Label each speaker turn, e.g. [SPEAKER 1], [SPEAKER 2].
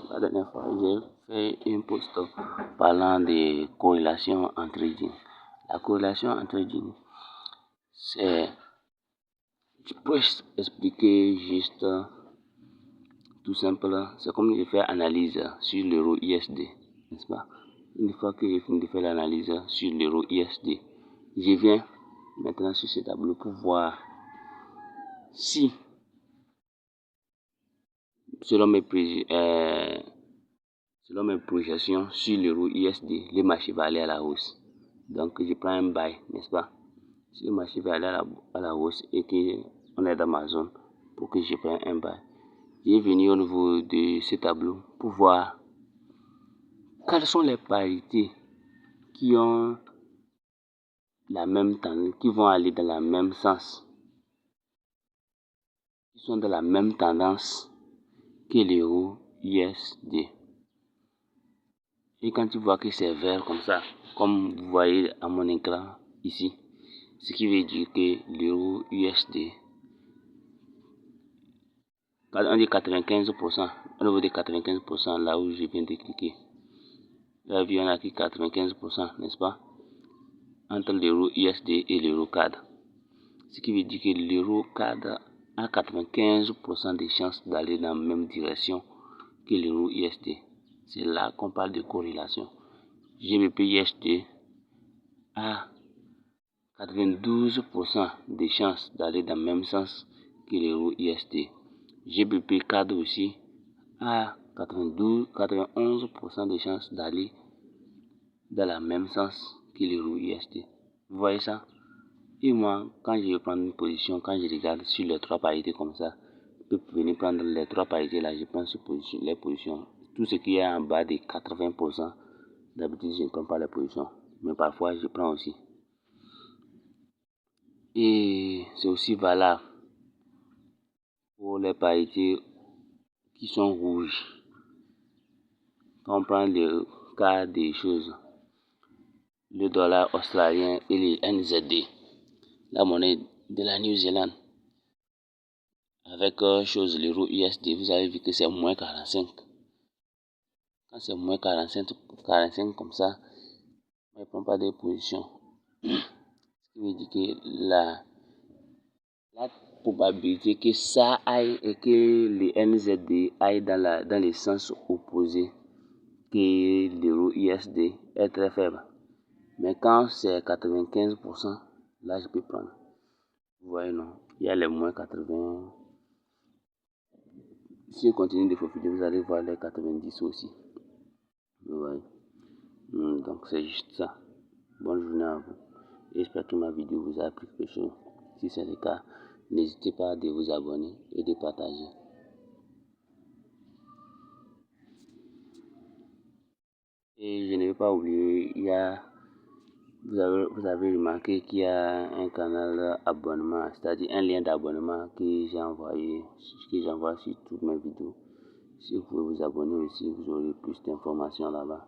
[SPEAKER 1] La dernière fois, j'ai fait une post parlant de corrélation en trading. La corrélation en trading, c'est, je peux expliquer juste tout simplement, c'est comme je fais analyse sur l'euro USD, n'est-ce pas? Une fois que j'ai fini de faire l'analyse sur l'euro USD, je viens maintenant sur ce tableau pour voir si, selon mes projections sur l'euro USD, le marché va aller à la hausse. Donc, je prends un buy, n'est-ce pas? Si le marché va aller à la hausse et qu'on est dans ma zone, pour que je prenne un buy, je vais venir au niveau de ce tableau pour voir quelles sont les parités qui ont la même tendance, qui vont aller dans le même sens, qui sont dans la même tendance que l'euro USD. Et quand tu vois que c'est vert comme ça, comme vous voyez à mon écran ici, ce qui veut dire que l'euro USD, on dit 95%, au niveau de 95%, là où je viens de cliquer, là on a qui 95%, n'est-ce pas, entre l'euro USD et l'euro CAD. Ce qui veut dire que l'euro CAD a 95% de chances d'aller dans la même direction que l'euro USD. C'est là qu'on parle de corrélation. GBP USD a 92% de chances d'aller dans le même sens que l'euro USD. GBP CAD aussi a 91% de chances d'aller dans le même sens que l'euro USD. Vous voyez ça? Et moi, quand je vais prendre une position, quand je regarde sur les trois parités comme ça, je peux venir prendre les trois parités là, je prends les positions. Tout ce qui est en bas de 80%, d'habitude je ne prends pas les positions, mais parfois je prends aussi. Et c'est aussi valable pour les parités qui sont rouges. Quand on prend le cas des choses, le dollar australien et le NZD, la monnaie de la Nouvelle-Zélande, avec l'euro USD, vous avez vu que c'est moins 45. Quand c'est moins 45 comme ça, on ne prend pas de position. Ce qui veut dire que la probabilité que ça aille et que le NZD aille dans le sens opposé que l'euro USD est très faible. Mais quand c'est 95%, là je peux prendre. Vous voyez, non? Il y a les moins 80. Si on continue de profiler, vous allez voir les 90 aussi. Vous voyez? Donc c'est juste ça. Bonne journée à vous. J'espère que ma vidéo vous a appris quelque chose. Si c'est le cas, n'hésitez pas à vous abonner et de partager. Et je ne vais pas oublier, vous avez remarqué qu'il y a un canal abonnement, c'est-à-dire un lien d'abonnement que j'envoie sur toutes mes vidéos. Si vous pouvez vous abonner aussi, vous aurez plus d'informations là-bas.